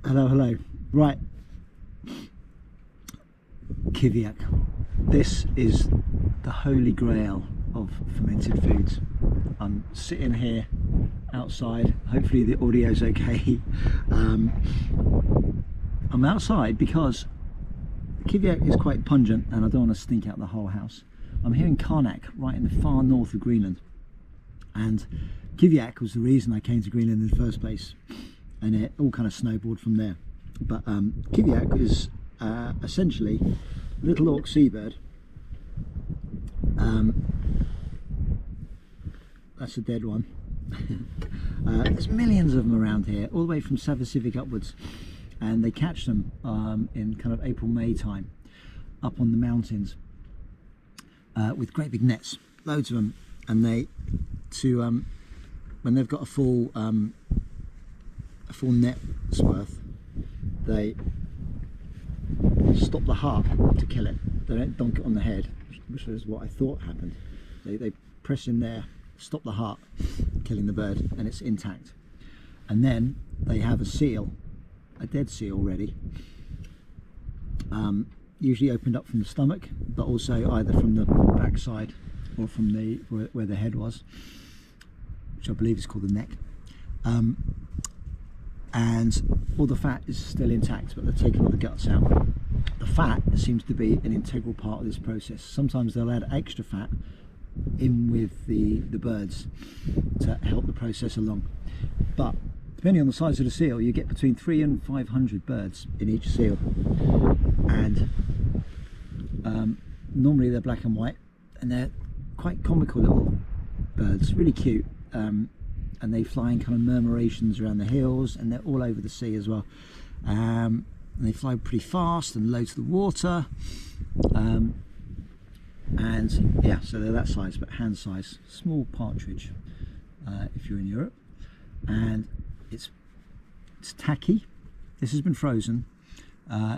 Hello, hello. Right, Kiviaq. This is the Holy Grail of fermented foods. I'm sitting here outside. Hopefully the audio's okay. I'm outside because Kiviaq is quite pungent and I don't want to stink out the whole house. I'm here in Kiviaq, right in the far north of Greenland. And Kiviaq was the reason I came to Greenland in the first place. And it all kind of snowballed from there. But Kiviaq is essentially Little Auk seabird. That's a dead one. There's millions of them around here, all the way from South Pacific upwards, and they catch them in kind of April, May time, up on the mountains with great big nets, loads of them, and when they've got a full net's worth, they stop the heart to kill it. They don't donk it on the head, which is what I thought happened. They press in there, stop the heart, killing the bird, and it's intact. And then they have a seal, a dead seal ready, usually opened up from the stomach, but also either from the backside or from where the head was, which I believe is called the neck. And all the fat is still intact, but they're taking all the guts out. The fat seems to be an integral part of this process. Sometimes they'll add extra fat in with the birds to help the process along. But depending on the size of the seal, you get between 300 and 500 birds in each seal. And normally they're black and white, and they're quite comical little birds, really cute. And they fly in kind of murmurations around the hills, and they're all over the sea as well. And they fly pretty fast and low to the water. And yeah, so they're that size, but hand size, small partridge if you're in Europe. And it's tacky. This has been frozen.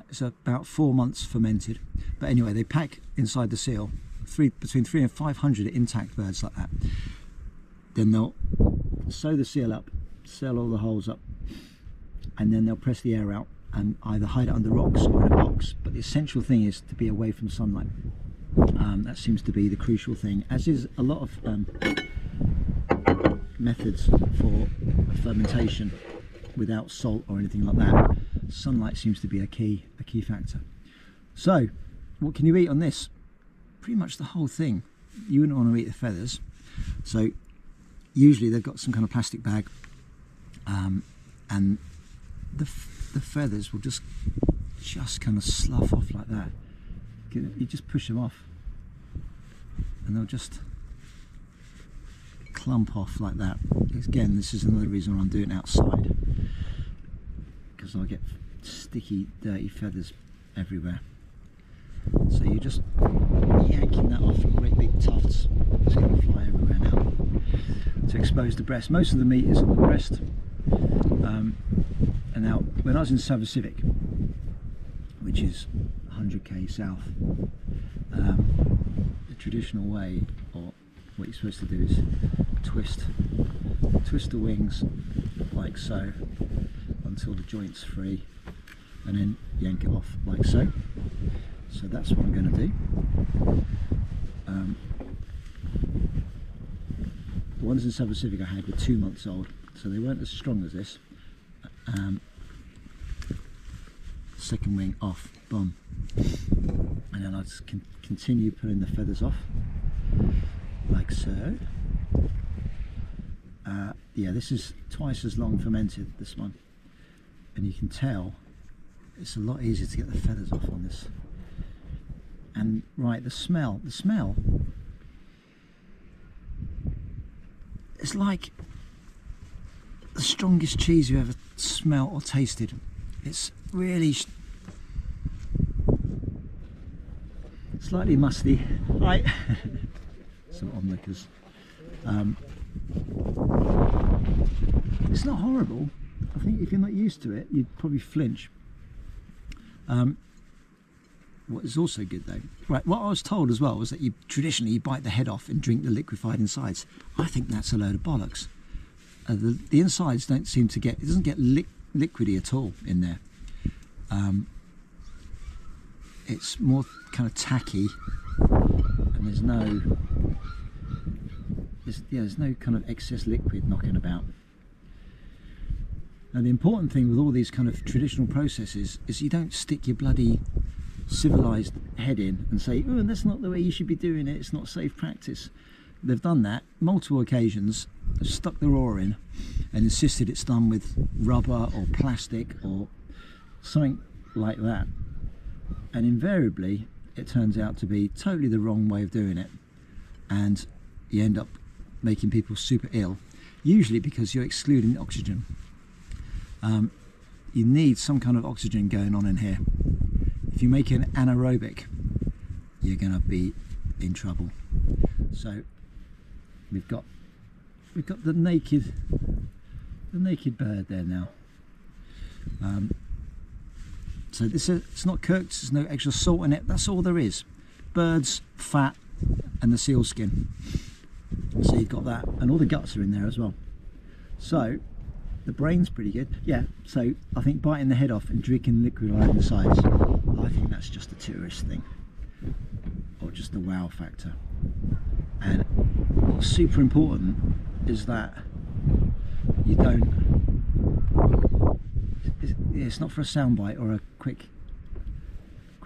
It's about 4 months fermented. But anyway, they pack inside the seal between 300 and 500 intact birds like that. Then they'll sew the seal up, seal all the holes up, and then they'll press the air out and either hide it under rocks or in a box. But the essential thing is to be away from sunlight. That seems to be the crucial thing, as is a lot of methods for fermentation without salt or anything like that. Sunlight seems to be a key factor. So what can you eat on this? Pretty much the whole thing. You wouldn't want to eat the feathers, so usually they've got some kind of plastic bag, and the feathers will just kind of slough off like that. You just push them off and they'll just clump off like that. Again, this is another reason why I'm doing it outside, because I'll get sticky, dirty feathers everywhere. So you're just yanking that off in great big tufts. It's going to fly everywhere now to expose the breast. Most of the meat is on the breast. And now, when I was in South Pacific, which is 100k south, the traditional way, or what you're supposed to do, is twist the wings like so until the joint's free, and then yank it off like so. So that's what I'm going to do. The ones in South Pacific I had were 2 months old, so they weren't as strong as this. Second wing off, boom, and then I just continue pulling the feathers off like so. Yeah, this is twice as long fermented, this one, and you can tell it's a lot easier to get the feathers off on this. And right, the smell, it's like the strongest cheese you ever smelt or tasted. It's really slightly musty, right? Some onlookers. It's not horrible. I think if you're not used to it, you'd probably flinch. What is also good though, right, what I was told as well was that traditionally you bite the head off and drink the liquefied insides. I think that's a load of bollocks. The insides don't seem to get, it doesn't get liquidy at all in there. It's more kind of tacky, and there's no kind of excess liquid knocking about. Now the important thing with all these kind of traditional processes is you don't stick your bloody civilized head in and say, oh, that's not the way you should be doing it, it's not safe practice. They've done that multiple occasions, stuck the raw in and insisted it's done with rubber or plastic or something like that, and invariably it turns out to be totally the wrong way of doing it, and you end up making people super ill, usually because you're excluding oxygen. You need some kind of oxygen going on in here. If you make it anaerobic, you're going to be in trouble. So we've got the naked bird there now. So it's not cooked, there's no extra salt in it, that's all there is. Birds, fat, and the seal skin. So you've got that, and all the guts are in there as well. So the brain's pretty good. Yeah, so I think biting the head off and drinking liquid right on the sides, I think that's just a tourist thing, or just the wow factor. And what's super important is that you don't, it's not for a soundbite or a quick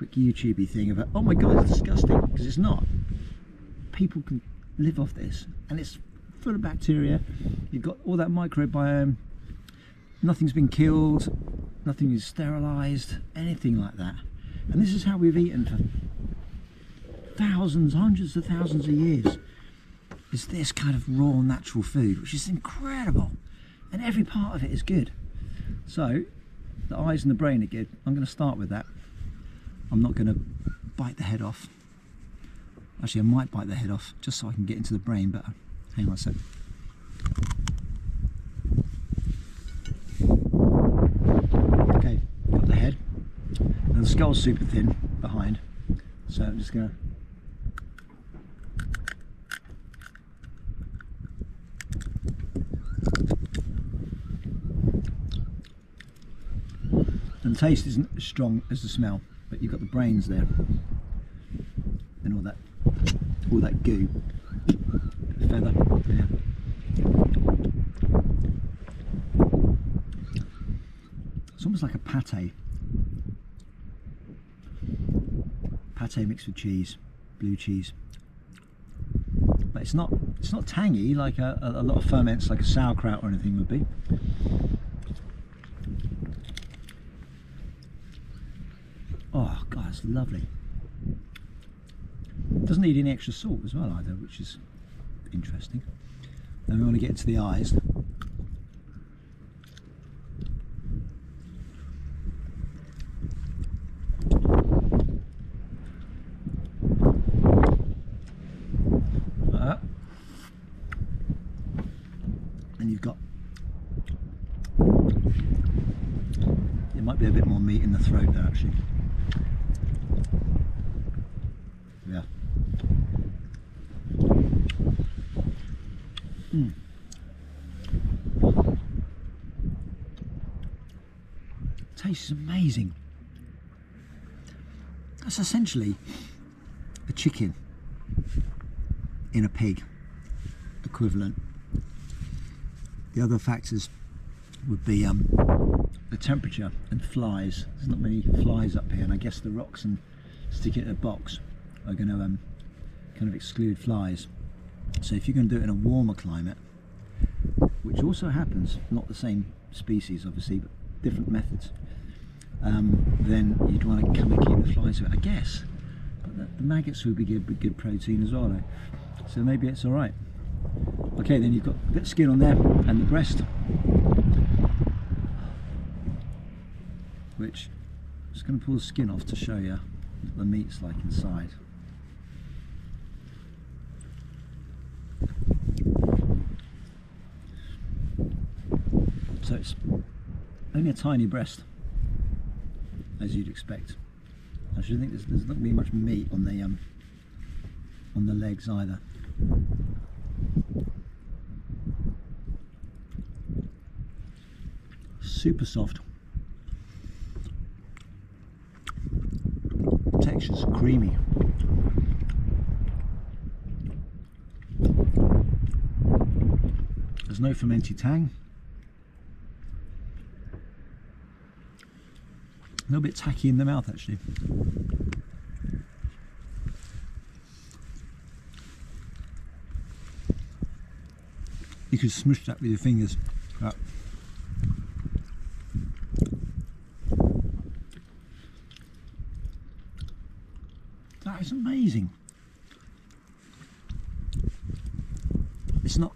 YouTubey thing about, oh my god, it's disgusting, because it's not. People can live off this, and it's full of bacteria. You've got all that microbiome, nothing's been killed, nothing is sterilized, anything like that. And this is how we've eaten for thousands, hundreds of thousands of years, is this kind of raw natural food, which is incredible, and every part of it is good. So the eyes and the brain are good. I'm going to start with that. I'm not going to bite the head off. Actually, I might bite the head off just so I can get into the brain better. Hang on a sec. Okay, got the head. Now the skull's super thin behind, so I'm just going to and the taste isn't as strong as the smell, but you've got the brains there and all that goo, feather. Yeah. It's almost like a pate mixed with cheese, blue cheese. But it's not tangy like a lot of ferments, like a sauerkraut or anything would be. Oh god, it's lovely. Doesn't need any extra salt as well either, which is interesting. Then we want to get into the eyes. And you've got, there might be a bit more meat in the throat there actually. Yeah. Tastes amazing. That's essentially a chicken in a pig equivalent. The other factors would be the temperature and flies. There's not many flies up here, and I guess the rocks and sticking it in a box are going to kind of exclude flies. So if you're going to do it in a warmer climate, which also happens, not the same species obviously, but different methods, then you'd want to come and keep the flies away, I guess. But the maggots would be good protein as well though. So maybe it's alright. Okay, then you've got a bit of skin on there and the breast, which I'm just going to pull the skin off to show you what the meat's like inside. So it's only a tiny breast, as you'd expect. I should think there's not going to be much meat on the legs either. super soft. Texture's creamy. There's no fermented tang. A little bit tacky in the mouth actually. You could smush that with your fingers. That is amazing. It's not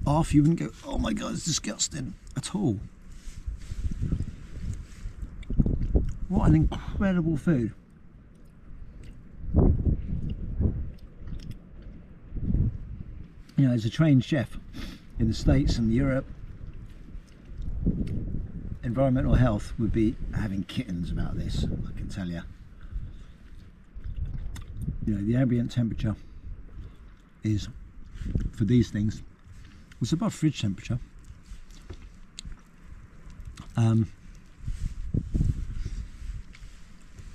off. You wouldn't go, oh my god, it's disgusting at all. What an incredible food. You know, as a trained chef in the States and Europe, environmental health would be having kittens about this, I can tell you. You know, the ambient temperature is, for these things, it's above fridge temperature.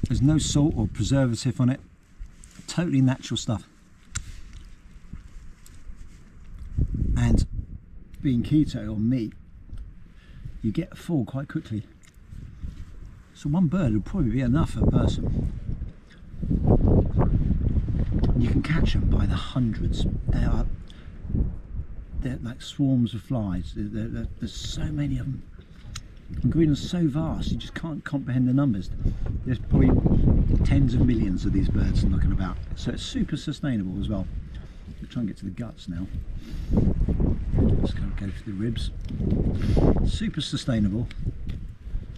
There's no salt or preservative on it. Totally natural stuff. And being keto or meat, you get full quite quickly. So one bird would probably be enough for a person. You can catch them by the hundreds. They're like swarms of flies. There's so many of them. And Greenland's so vast, you just can't comprehend the numbers. There's probably tens of millions of these birds knocking about. So it's super sustainable as well. We'll try and get to the guts now. Let's go for the ribs. Super sustainable.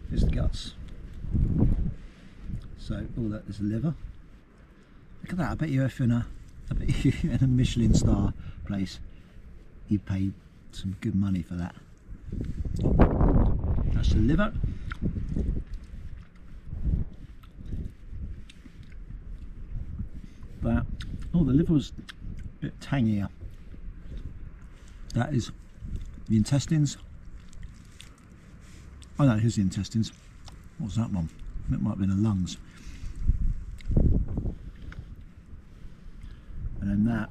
Here's the guts. So all that is the liver. Look at that. I bet you if you're in a Michelin star place, you pay some good money for that. That's the liver. But oh, the liver was a bit tangier. That is the intestines. Oh no, here's the intestines. What's that one? That might have been the lungs. And then that.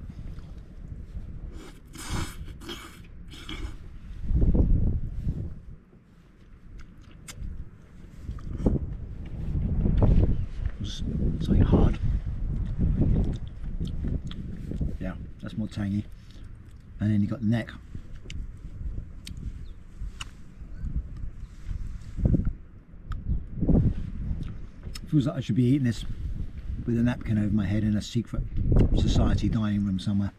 Something hard. Yeah, that's more tangy. And then you've got the neck. Feels like I should be eating this with a napkin over my head in a secret society dining room somewhere.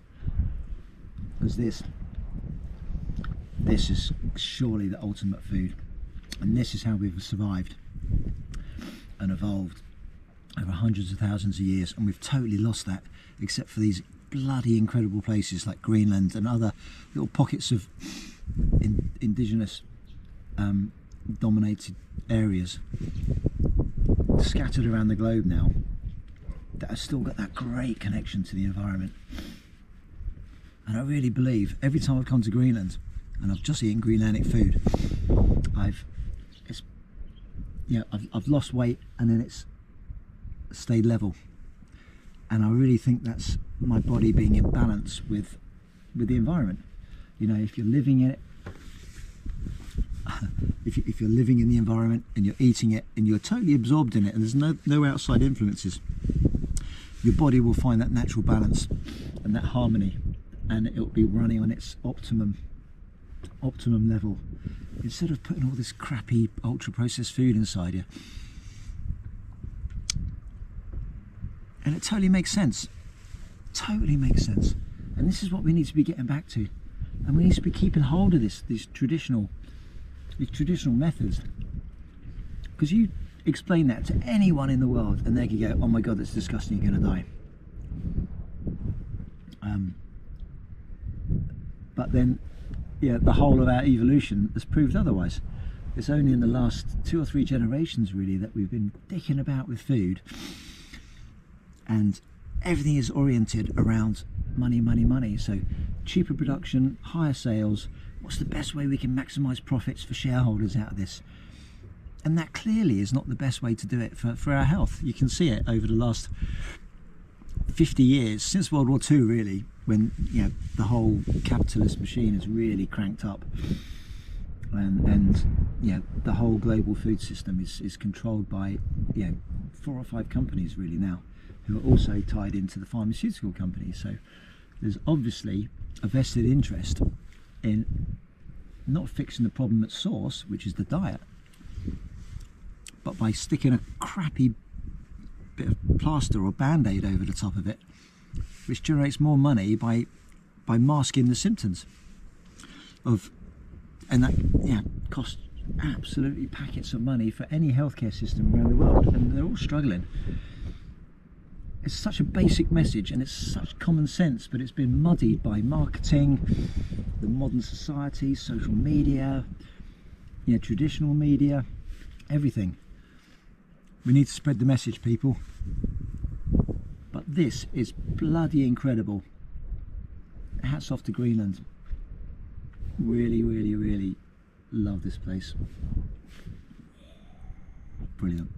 Because this is surely the ultimate food. And this is how we've survived and evolved over hundreds of thousands of years, and we've totally lost that, except for these bloody incredible places like Greenland and other little pockets of indigenous dominated areas scattered around the globe now that have still got that great connection to the environment. And I really believe every time I've come to Greenland and I've just eaten Greenlandic food, I've lost weight and then it's stayed level, and I really think that's my body being in balance with the environment. You know, if you're living in it, if you're living in the environment and you're eating it and you're totally absorbed in it and there's no outside influences, your body will find that natural balance and that harmony, and it'll be running on its optimum level, instead of putting all this crappy ultra processed food inside you. And it totally makes sense. Totally makes sense. And this is what we need to be getting back to. And we need to be keeping hold of these traditional methods. Because you explain that to anyone in the world and they can go, oh my god, that's disgusting, you're going to die. But then, yeah, the whole of our evolution has proved otherwise. It's only in the last 2 or 3 generations really that we've been dicking about with food, and everything is oriented around money, money, money. So cheaper production, higher sales, What's the best way we can maximise profits for shareholders out of this? And that clearly is not the best way to do it for our health. You can see it over the last 50 years, since World War II really, when the whole capitalist machine is really cranked up, and the whole global food system is controlled by 4 or 5 companies really now, who are also tied into the pharmaceutical companies. So there's obviously a vested interest in not fixing the problem at source, which is the diet, but by sticking a crappy bit of plaster or band-aid over the top of it, which generates more money by masking the symptoms of, and that costs absolutely packets of money for any healthcare system around the world, and they're all struggling. It's such a basic message and it's such common sense, but it's been muddied by marketing, the modern society, social media, traditional media, everything. We need to spread the message, people. But this is bloody incredible. Hats off to Greenland. Really, really, really love this place. Brilliant.